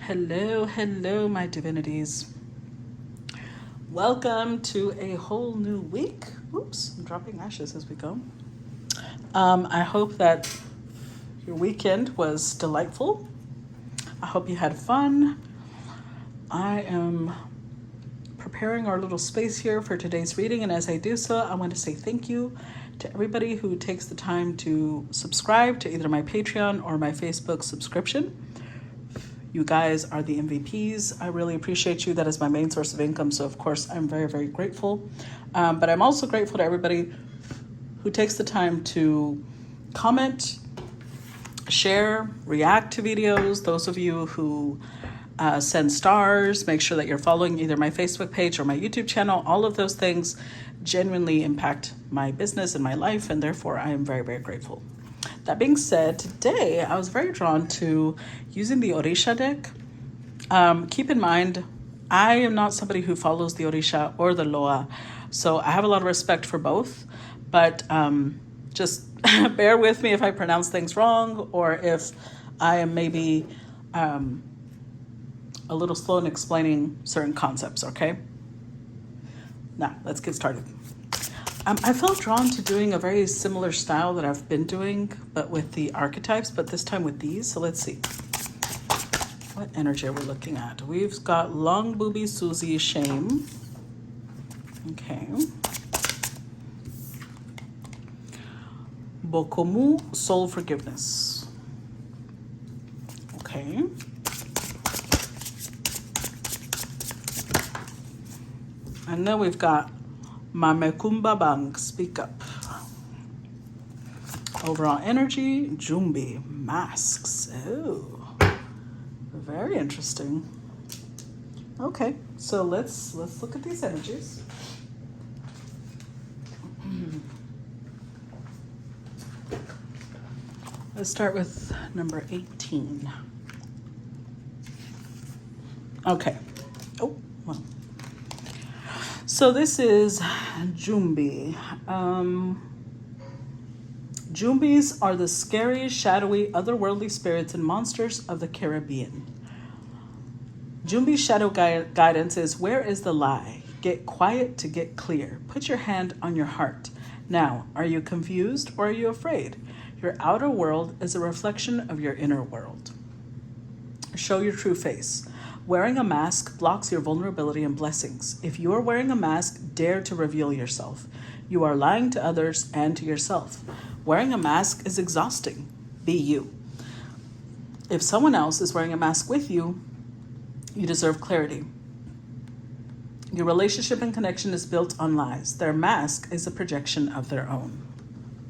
Hello, hello, my divinities. Welcome to a whole new week. Oops, I'm dropping ashes as we go. I hope that your weekend was delightful. I hope you had fun. I am preparing our little space here for today's reading, and as I do so, I want to say thank you to everybody who takes the time to subscribe to either my Patreon or my Facebook subscription. You guys are the MVPs. I really appreciate you. That is my main source of income. So, of course, I'm very, very grateful. But I'm also grateful to everybody who takes the time to comment, share, react to videos. Those of you who send stars, make sure that you're following either my Facebook page or my YouTube channel. All of those things genuinely impact my business and my life. And therefore, I am very, very grateful. That being said, today I was very drawn to using the Orisha deck. Keep in mind, I am not somebody who follows the Orisha or the Loa, so I have a lot of respect for both, but just bear with me if I pronounce things wrong or if I am maybe a little slow in explaining certain concepts, okay? Now, let's get started. I felt drawn to doing a very similar style that I've been doing, but with the archetypes, but this time with these. So let's see. What energy are we looking at? We've got Long Booby Susie Shame. Okay. Bokomu Soul Forgiveness. Okay. And then we've got Mamekumba Bang, Speak Up. Overall energy, Jumbi, Masks. Oh, very interesting. Okay, so let's look at these energies. Let's start with number 18. Okay. Oh, well. So this is Jumbi. Jumbis are the scary, shadowy, otherworldly spirits and monsters of the Caribbean. Jumbi's shadow guidance is, where is the lie? Get quiet to get clear. Put your hand on your heart. Now, are you confused or are you afraid? Your outer world is a reflection of your inner world. Show your true face. Wearing a mask blocks your vulnerability and blessings. If you are wearing a mask, dare to reveal yourself. You are lying to others and to yourself. Wearing a mask is exhausting. Be you. If someone else is wearing a mask with you, you deserve clarity. Your relationship and connection is built on lies. Their mask is a projection of their own.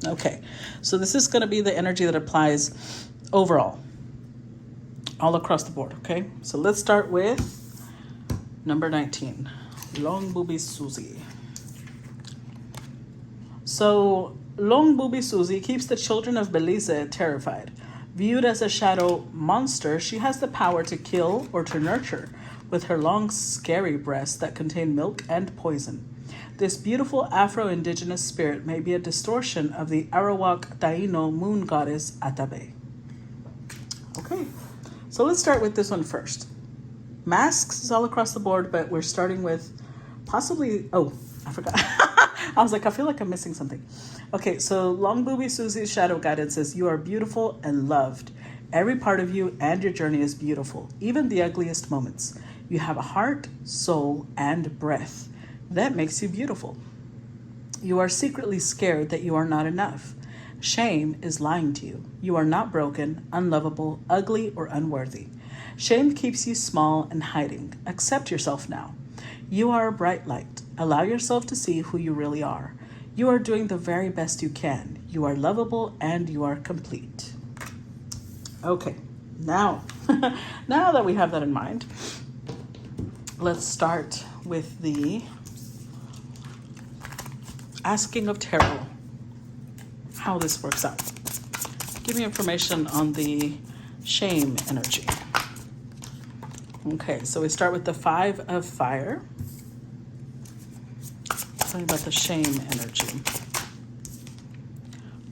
Okay, so this is going to be the energy that applies overall, all across the board, okay? So let's start with number 19, Long Booby Susie. So Long Booby Susie keeps the children of Belize terrified. Viewed as a shadow monster, she has the power to kill or to nurture with her long, scary breasts that contain milk and poison. This beautiful Afro-Indigenous spirit may be a distortion of the Arawak Taino moon goddess Atabe. Okay. So let's start with this one first. Masks is all across the board, but we're starting with possibly, oh, I forgot. I was like, I feel like I'm missing something. Okay, so Long Booby Susie's shadow guidance says, you are beautiful and loved. Every part of you and your journey is beautiful, even the ugliest moments. You have a heart, soul, and breath. That makes you beautiful. You are secretly scared that you are not enough. Shame is lying to you. You are not broken, unlovable, ugly, or unworthy. Shame keeps you small and hiding. Accept yourself now. You are a bright light. Allow yourself to see who you really are. You are doing the very best you can. You are lovable and you are complete. Okay, now, now that we have that in mind, let's start with the asking of tarot. How this works out. Give me information on the shame energy. Okay, so we start with the 5 of fire. Tell me about the shame energy.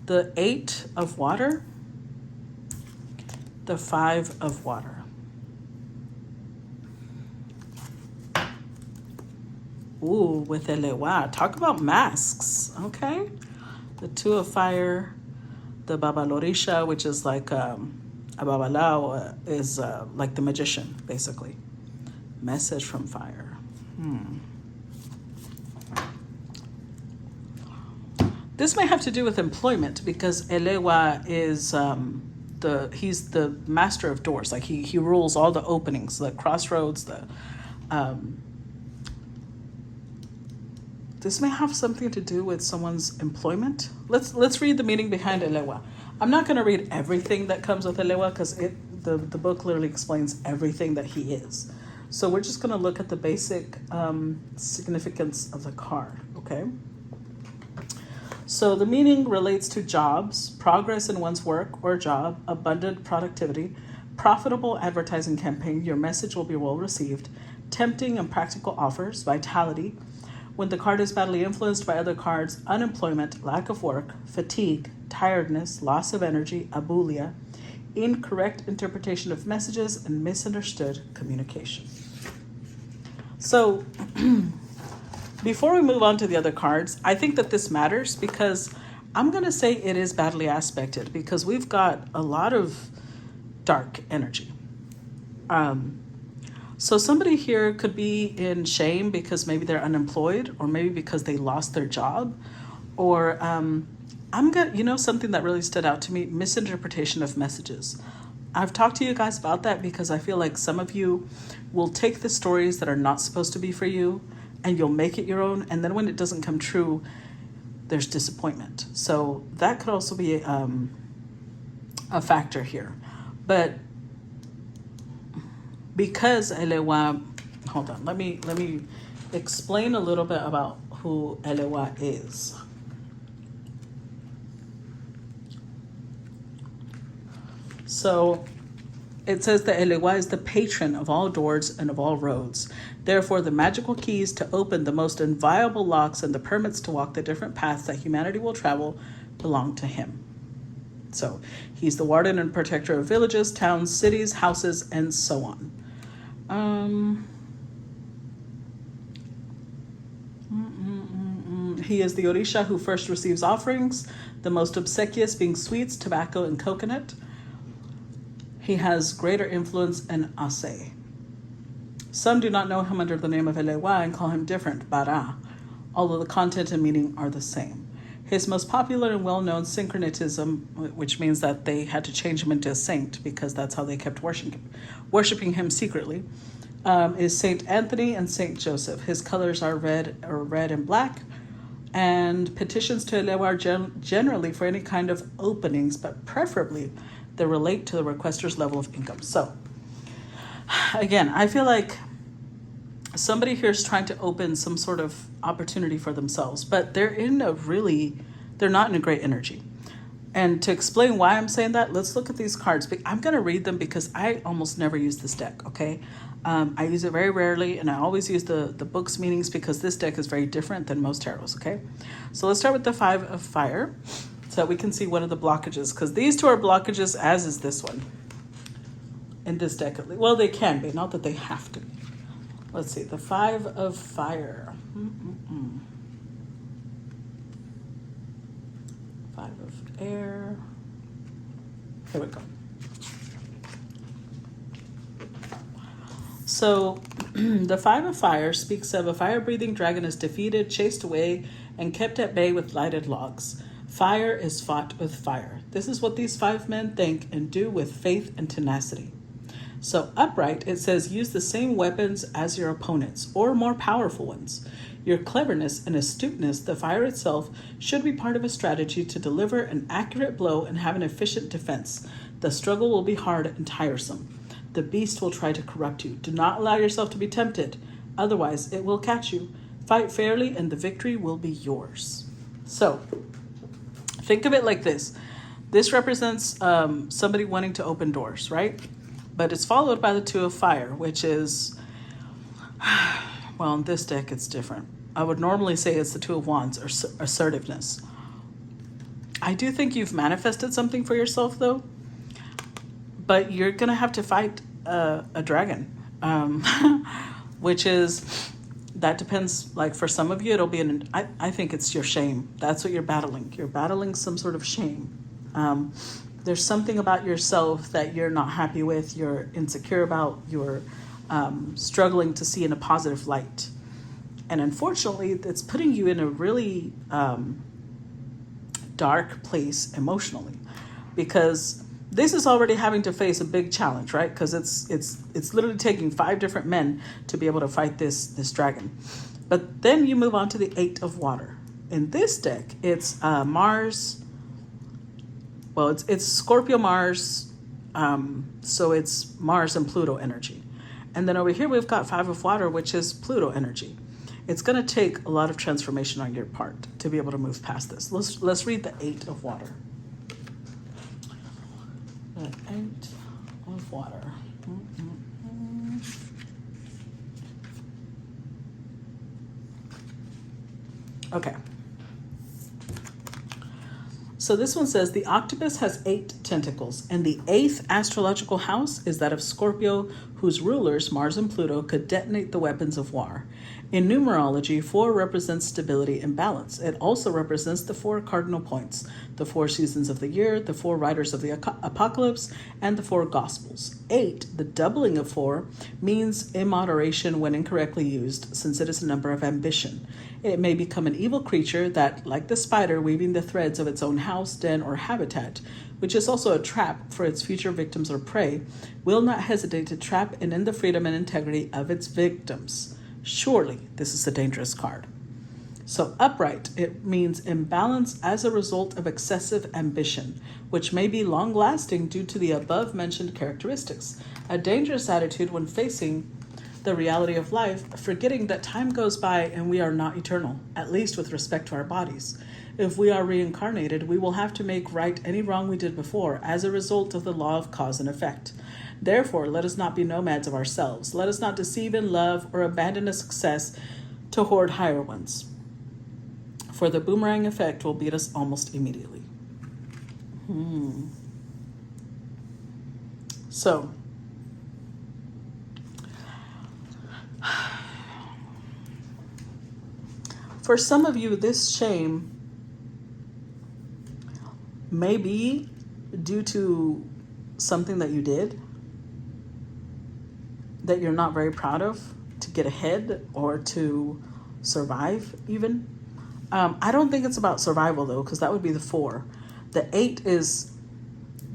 The 8 of water. The 5 of water. Ooh, with Elwa. Talk about masks, okay? The Two of Fire, the Babalorisha, which is like a babalao, is like the magician, basically. Message from fire. This may have to do with employment because Elwa is he's the master of doors. Like he rules all the openings, the crossroads, this may have something to do with someone's employment. Let's read the meaning behind Elwa. I'm not going to read everything that comes with Elwa because the book literally explains everything that he is. So we're just going to look at the basic significance of the card, okay? So the meaning relates to jobs, progress in one's work or job, abundant productivity, profitable advertising campaign, your message will be well received, tempting and practical offers, vitality. When the card is badly influenced by other cards, unemployment, lack of work, fatigue, tiredness, loss of energy, abulia, incorrect interpretation of messages, and misunderstood communication. So before we move on to the other cards, I think that this matters because I'm going to say it is badly aspected because we've got a lot of dark energy. So somebody here could be in shame because maybe they're unemployed or maybe because they lost their job or something that really stood out to me, misinterpretation of messages. I've talked to you guys about that because I feel like some of you will take the stories that are not supposed to be for you and you'll make it your own. And then when it doesn't come true, there's disappointment. So that could also be a factor here. But because Elwa, hold on, let me explain a little bit about who Elwa is. So it says that Elwa is the patron of all doors and of all roads. Therefore, the magical keys to open the most inviolable locks and the permits to walk the different paths that humanity will travel belong to him. So he's the warden and protector of villages, towns, cities, houses, and so on. He is the Orisha who first receives offerings, the most obsequious being sweets, tobacco, and coconut. He has greater influence in Ase. Some do not know him under the name of Elwa and call him different, Bara, although the content and meaning are the same. His most popular and well-known syncretism, which means that they had to change him into a saint because that's how they kept worshiping him secretly, is Saint Anthony and Saint Joseph. His colors are red and black, and petitions to Elwa are generally for any kind of openings, but preferably they relate to the requester's level of income. So, again, I feel like somebody here is trying to open some sort of opportunity for themselves, but they're not in a great energy. And to explain why I'm saying that, let's look at these cards. I'm going to read them because I almost never use this deck, okay? I use it very rarely, and I always use the book's meanings because this deck is very different than most tarots, okay? So let's start with the Five of Fire so that we can see what are the blockages, because these two are blockages, as is this one in this deck. Well, they can be, not that they have to be. Let's see, the Five of Fire. Five of Air. Here we go. So the Five of Fire speaks of a fire-breathing dragon is defeated, chased away, and kept at bay with lighted logs. Fire is fought with fire. This is what these five men think and do with faith and tenacity. So upright, it says use the same weapons as your opponents or more powerful ones. Your cleverness and astuteness, the fire itself, should be part of a strategy to deliver an accurate blow and have an efficient defense. The struggle will be hard and tiresome. The beast will try to corrupt you. Do not allow yourself to be tempted. Otherwise, it will catch you. Fight fairly and the victory will be yours. So think of it like this. This represents somebody wanting to open doors, right? But it's followed by the Two of Fire, which is, well, in this deck, it's different. I would normally say it's the Two of Wands, or assertiveness. I do think you've manifested something for yourself, though. But you're going to have to fight a dragon, which is That depends. Like for some of you, it'll be I think it's your shame. That's what you're battling. You're battling some sort of shame. There's something about yourself that you're not happy with, you're insecure about, you're struggling to see in a positive light. And unfortunately, it's putting you in a really dark place emotionally, because this is already having to face a big challenge, right? Because it's literally taking 5 different men to be able to fight this dragon. But then you move on to the 8 of water. In this deck, it's Mars. Well, it's Scorpio Mars, so it's Mars and Pluto energy. And then over here we've got 5 of water, which is Pluto energy. It's going to take a lot of transformation on your part to be able to move past this. Let's read the 8 of water. The 8 of water. Okay. So this one says, the octopus has 8 tentacles, and the 8th astrological house is that of Scorpio, whose rulers, Mars and Pluto, could detonate the weapons of war. In numerology, 4 represents stability and balance. It also represents the 4 cardinal points, the 4 seasons of the year, the 4 riders of the apocalypse, and the 4 gospels. 8, the doubling of 4, means immoderation when incorrectly used, since it is a number of ambition. It may become an evil creature that, like the spider weaving the threads of its own house, den, or habitat, which is also a trap for its future victims or prey, will not hesitate to trap and end the freedom and integrity of its victims. Surely, this is a dangerous card. So upright, it means imbalance as a result of excessive ambition, which may be long-lasting due to the above-mentioned characteristics. A dangerous attitude when facing the reality of life, forgetting that time goes by and we are not eternal, at least with respect to our bodies. If we are reincarnated, we will have to make right any wrong we did before as a result of the law of cause and effect. Therefore, let us not be nomads of ourselves. Let us not deceive in love or abandon a success to hoard higher ones. For the boomerang effect will beat us almost immediately. So, for some of you, this shame may be due to something that you did that you're not very proud of, to get ahead or to survive even. I don't think it's about survival though, because that would be the 4. The 8 is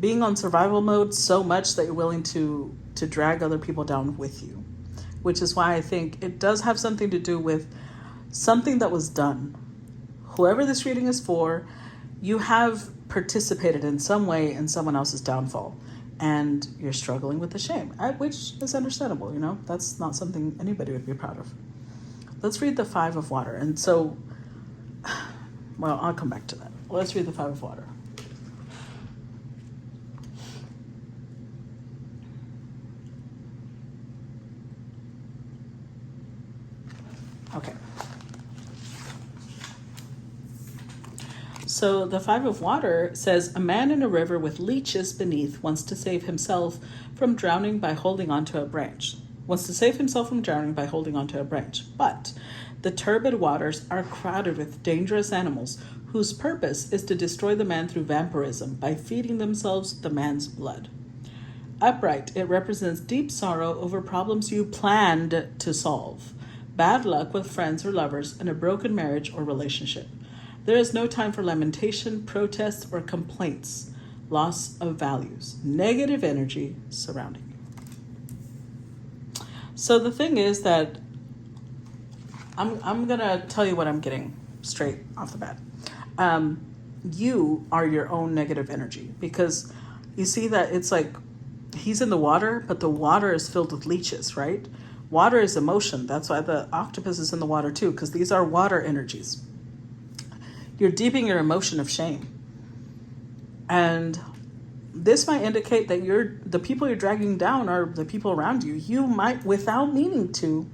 being on survival mode so much that you're willing to drag other people down with you, which is why I think it does have something to do with something that was done. Whoever this reading is for, you have participated in some way in someone else's downfall, and you're struggling with the shame, which is understandable, you know? That's not something anybody would be proud of. Let's read the 5 of water. And so, well, I'll come back to that. Let's read the 5 of water. Okay. So the 5 of water says, a man in a river with leeches beneath wants to save himself from drowning by holding onto a branch. But the turbid waters are crowded with dangerous animals whose purpose is to destroy the man through vampirism by feeding themselves the man's blood. Upright, it represents deep sorrow over problems you planned to solve, bad luck with friends or lovers, and a broken marriage or relationship. There is no time for lamentation, protests, or complaints. Loss of values. Negative energy surrounding you. So the thing is that I'm going to tell you what I'm getting straight off the bat. You are your own negative energy, because you see that it's like he's in the water, but the water is filled with leeches, right? Water is emotion. That's why the octopus is in the water too, because these are water energies. You're deepening your emotion of shame. And this might indicate that the people you're dragging down are the people around you. You might, without meaning to,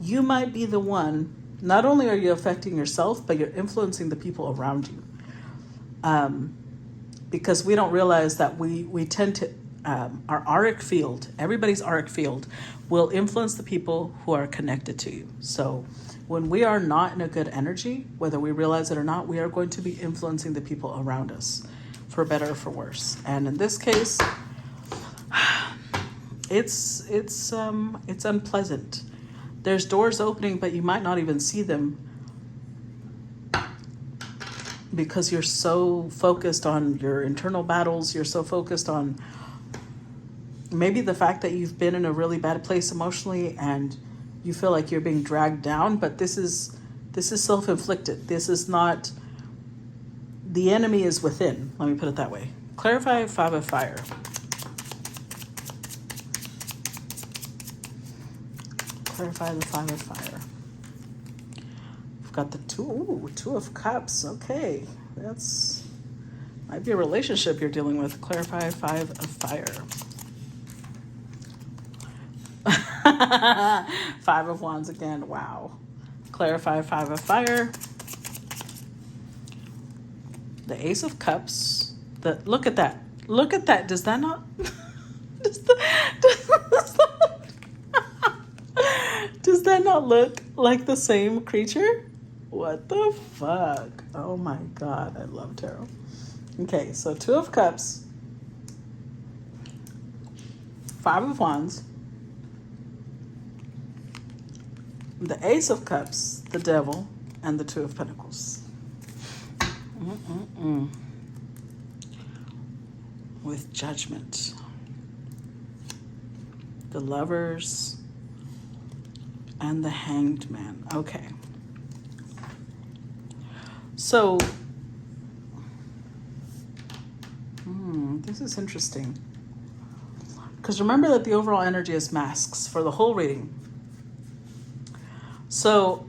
you might be the one, not only are you affecting yourself, but you're influencing the people around you. Because we don't realize that we tend to our auric field, everybody's auric field, will influence the people who are connected to you. So when we are not in a good energy, whether we realize it or not, we are going to be influencing the people around us, for better or for worse. And in this case, it's unpleasant. There's doors opening, but you might not even see them because you're so focused on your internal battles. You're so focused on maybe the fact that you've been in a really bad place emotionally and you feel like you're being dragged down, but this is self-inflicted. This is not, the enemy is within. Let me put it that way. Clarify 5 of fire. Clarify the 5 of fire. We've got the 2 of cups. Okay. That's, might be a relationship you're dealing with. Clarify 5 of fire. 5 of wands again. Wow. Clarify 5 of fire. The ace of cups. Look at that. Look at that. Does that not does that not look like the same creature? What the fuck? Oh my god, I love tarot. Okay, so 2 of cups, 5 of wands, the ace of cups, the devil, and the 2 of pentacles. With judgment. The lovers and the hanged man. Okay. So, this is interesting. Because remember that the overall energy is masks for the whole reading. So,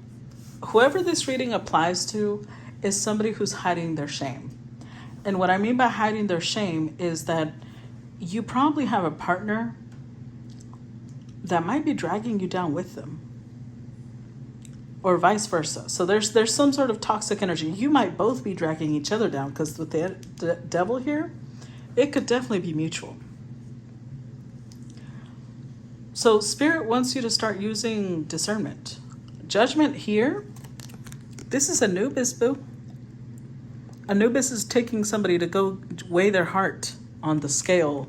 whoever this reading applies to is somebody who's hiding their shame. And what I mean by hiding their shame is that you probably have a partner that might be dragging you down with them, or vice versa. So there's some sort of toxic energy. You might both be dragging each other down, because with the devil here, it could definitely be mutual. So Spirit wants you to start using discernment. Judgment here, this is Anubis, boo. Anubis is taking somebody to go weigh their heart on the scale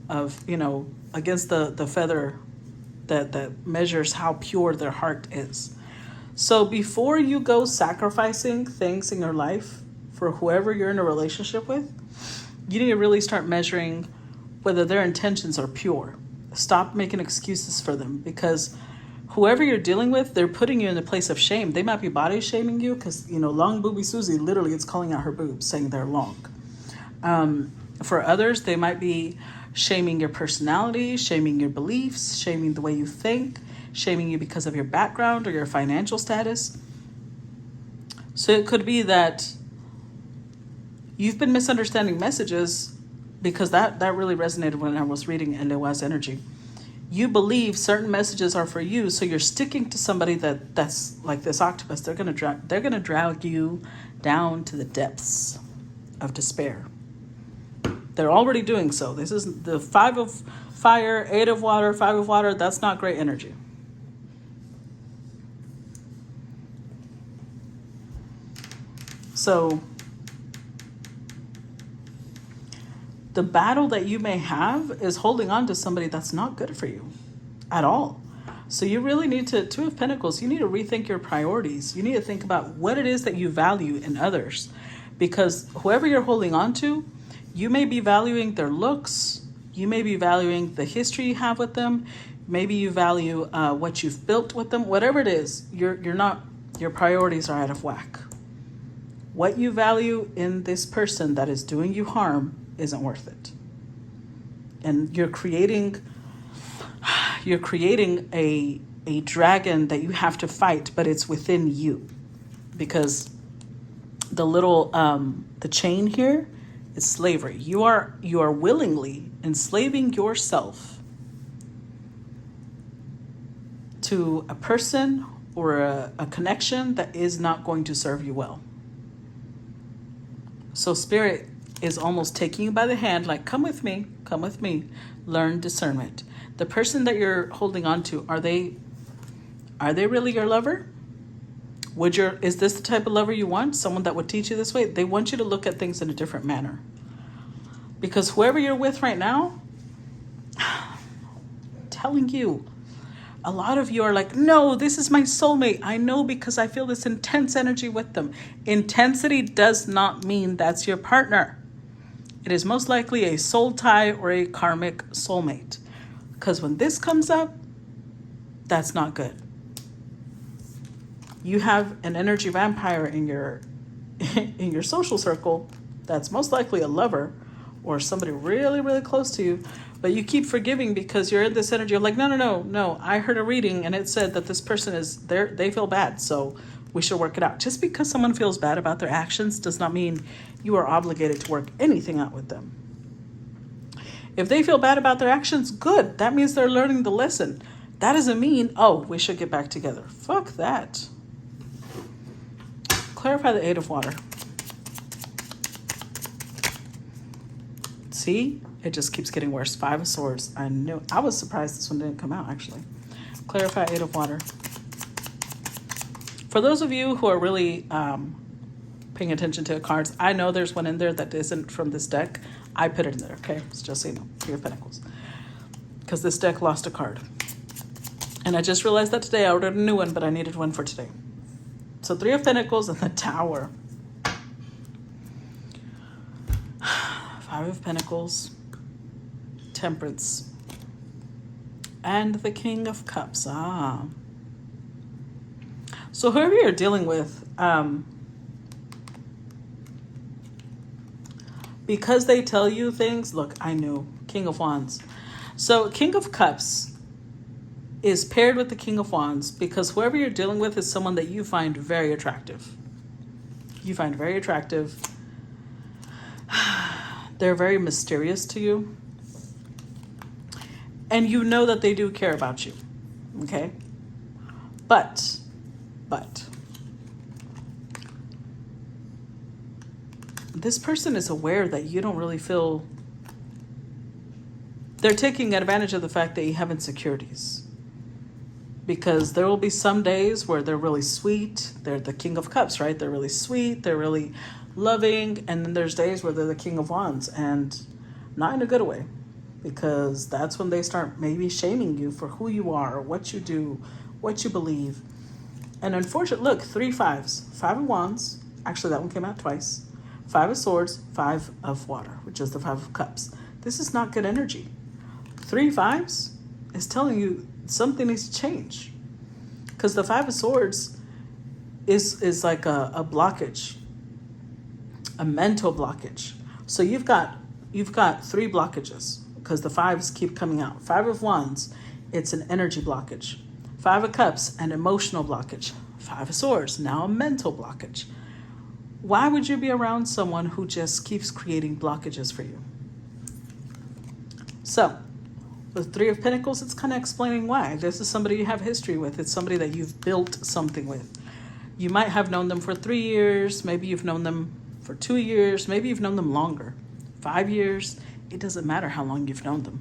of, against the feather that measures how pure their heart is. So before you go sacrificing things in your life for whoever you're in a relationship with, you need to really start measuring whether their intentions are pure. Stop making excuses for them, because whoever you're dealing with, they're putting you in a place of shame. They might be body shaming you because, long booby Susie, literally it's calling out her boobs, saying they're long. For others, they might be shaming your personality, shaming your beliefs, shaming the way you think, shaming you because of your background or your financial status. So it could be that you've been misunderstanding messages, because that really resonated when I was reading Elwa's energy. You believe certain messages are for you, so you're sticking to somebody that's like this octopus. They're gonna drag you down to the depths of despair. They're already doing so. This is the 5 of fire, 8 of water, 5 of water. That's not great energy. So the battle that you may have is holding on to somebody that's not good for you at all. So you really need to, 2 of Pentacles, you need to rethink your priorities. You need to think about what it is that you value in others. Because whoever you're holding on to, you may be valuing their looks. You may be valuing the history you have with them. Maybe you value what you've built with them. Whatever it is, your priorities are out of whack. What you value in this person that is doing you harm isn't worth it. And you're creating a dragon that you have to fight, but it's within you. Because the chain here is slavery. You are willingly enslaving yourself to a person or a connection that is not going to serve you well. So Spirit is almost taking you by the hand, like, come with me, Come with me. Learn discernment. The person that you're holding on to, are they really your lover? Is this the type of lover you want? Someone that would teach you this way? They want you to look at things in a different manner. Because whoever you're with right now, telling you, a lot of you are like, no, this is my soulmate. I know because I feel this intense energy with them. Intensity does not mean that's your partner. It is most likely a soul tie or a karmic soulmate. Because when this comes up, that's not good. You have an energy vampire in your in your social circle that's most likely a lover or somebody really, really close to you, but you keep forgiving because you're in this energy of like, no. I heard a reading and it said that this person they feel bad, so we should work it out. Just because someone feels bad about their actions does not mean you are obligated to work anything out with them. If they feel bad about their actions, good. That means they're learning the lesson. That doesn't mean, oh, we should get back together. Fuck that. Clarify the Eight of Water. See? It just keeps getting worse. Five of Swords. I was surprised this one didn't come out, actually. Clarify Eight of Water. For those of you who are really paying attention to the cards, I know there's one in there that isn't from this deck. I put it in there, okay? It's just so you know. Three of Pentacles. Because this deck lost a card. And I just realized that today. I ordered a new one, but I needed one for today. So Three of Pentacles and the Tower. Five of Pentacles. Temperance. And the King of Cups. So whoever you're dealing with, because they tell you things, look, I knew. King of Wands. So King of Cups is paired with the King of Wands because whoever you're dealing with is someone that you find very attractive. You find very attractive. They're very mysterious to you. And you know that they do care about you. Okay? But this person is aware that you don't really feel... They're taking advantage of the fact that you have insecurities. Because there will be some days where they're really sweet. They're the King of Cups, right? They're really sweet. They're really loving. And then there's days where they're the King of Wands. And not in a good way. Because that's when they start maybe shaming you for who you are, what you do, what you believe. And unfortunately, look, 3 fives. 5 of Wands. Actually, that one came out twice. 5 of Swords, 5 of Water, which is the 5 of Cups. This is not good energy. 3 fives is telling you something needs to change. Because the 5 of Swords is like a blockage. A mental blockage. So you've got 3 blockages. Because the 5s keep coming out. 5 of Wands, it's an energy blockage. 5 of Cups, an emotional blockage. 5 of Swords, now a mental blockage. Why would you be around someone who just keeps creating blockages for you? So, with 3 of Pentacles, it's kind of explaining why. This is somebody you have history with. It's somebody that you've built something with. You might have known them for 3 years. Maybe you've known them for 2 years. Maybe you've known them longer. 5 years. It doesn't matter how long you've known them.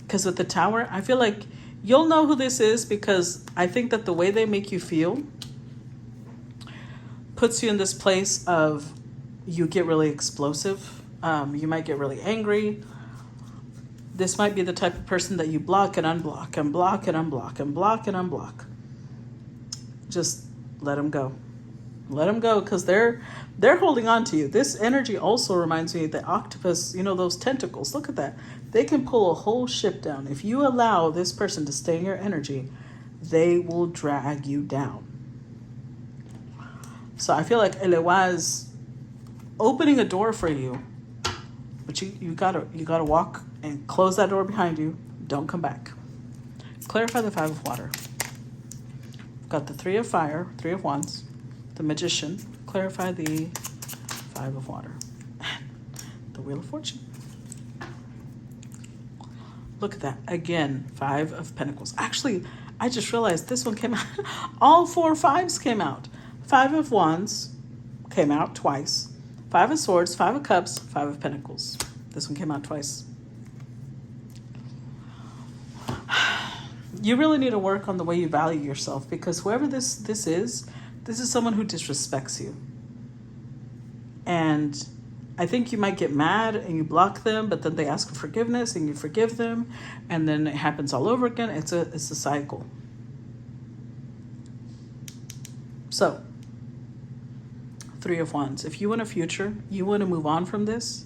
Because with the Tower, I feel like you'll know who this is because I think that the way they make you feel puts you in this place of you get really explosive. You might get really angry. This might be the type of person that you block and unblock and block and unblock and block and unblock. Just let them go. Let them go because they're holding on to you. This energy also reminds me of the octopus, those tentacles. Look at that. They can pull a whole ship down. If you allow this person to stay in your energy, they will drag you down. So I feel like Elwa is opening a door for you, but you gotta walk and close that door behind you. Don't come back. Clarify the 5 of Water. We've got the 3 of Fire, 3 of Wands, the Magician. Clarify the 5 of Water. The Wheel of Fortune. Look at that. Again, 5 of Pentacles. Actually, I just realized this one came out. All 4 5s came out. 5 of Wands came out twice. 5 of Swords, 5 of Cups, 5 of Pentacles. This one came out twice. You really need to work on the way you value yourself, because whoever this is someone who disrespects you. And I think you might get mad and you block them, but then they ask for forgiveness and you forgive them, and then it happens all over again. It's a cycle. So, Three of Wands. If you want a future, you want to move on from this,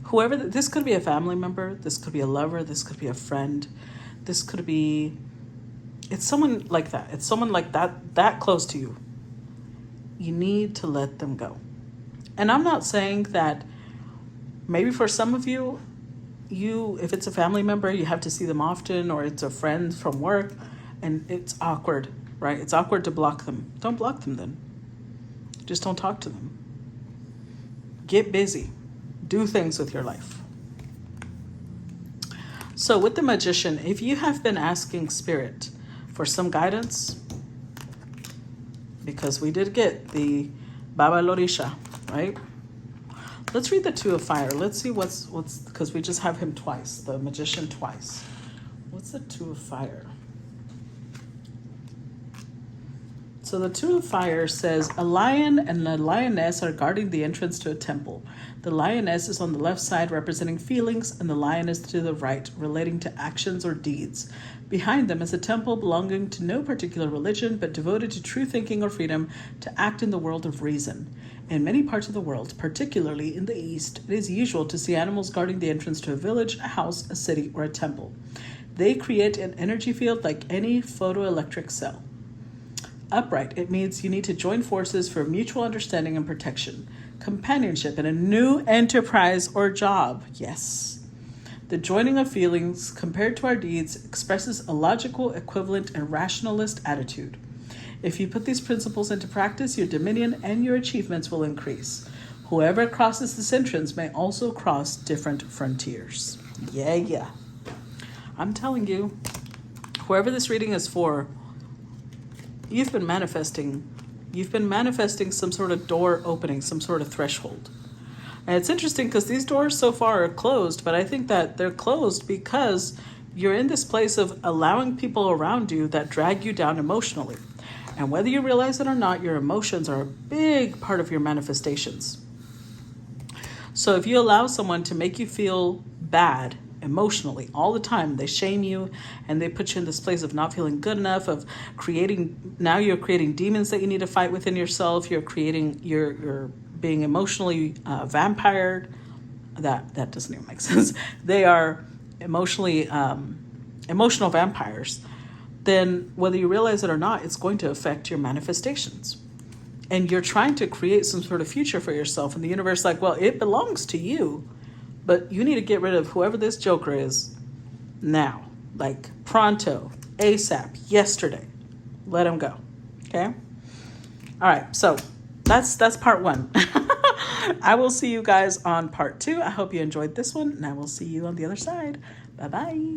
whoever, this could be a family member, this could be a lover, this could be a friend, this could be, it's someone like that. It's someone like that close to you. You need to let them go. And I'm not saying that maybe for some of you, if it's a family member, you have to see them often, or it's a friend from work, and it's awkward, right? It's awkward to block them. Don't block them then. Just don't talk to them. Get busy. Do things with your life. So with the Magician, if you have been asking Spirit for some guidance, because we did get the Baba Lorisha, right? Let's read the Two of Fire. Let's see what's because we just have him twice, the Magician twice. What's the Two of Fire? So the Two of Fire says, a lion and a lioness are guarding the entrance to a temple. The lioness is on the left side representing feelings, and the lion is to the right, relating to actions or deeds. Behind them is a temple belonging to no particular religion, but devoted to true thinking or freedom to act in the world of reason. In many parts of the world, particularly in the East, it is usual to see animals guarding the entrance to a village, a house, a city, or a temple. They create an energy field like any photoelectric cell. Upright, it means you need to join forces for mutual understanding and protection, companionship, and a new enterprise or job. Yes. The joining of feelings compared to our deeds expresses a logical, equivalent, and rationalist attitude. If you put these principles into practice, your dominion and your achievements will increase. Whoever crosses this entrance may also cross different frontiers. Yeah. I'm telling you, whoever this reading is for, you've been manifesting some sort of door opening, some sort of threshold. And it's interesting because these doors so far are closed, but I think that they're closed because you're in this place of allowing people around you that drag you down emotionally. And whether you realize it or not, your emotions are a big part of your manifestations. So if you allow someone to make you feel bad emotionally all the time, they shame you and they put you in this place of not feeling good enough, of now you're creating demons that you need to fight within yourself. You're being emotionally vampired. That doesn't even make sense. They are emotional vampires. Then whether you realize it or not, it's going to affect your manifestations. And you're trying to create some sort of future for yourself, and the universe is like, well, it belongs to you, but you need to get rid of whoever this joker is now, like pronto, ASAP, yesterday. Let him go. Okay? All right, so that's part one. I will see you guys on part two. I hope you enjoyed this one, and I will see you on the other side. Bye-bye.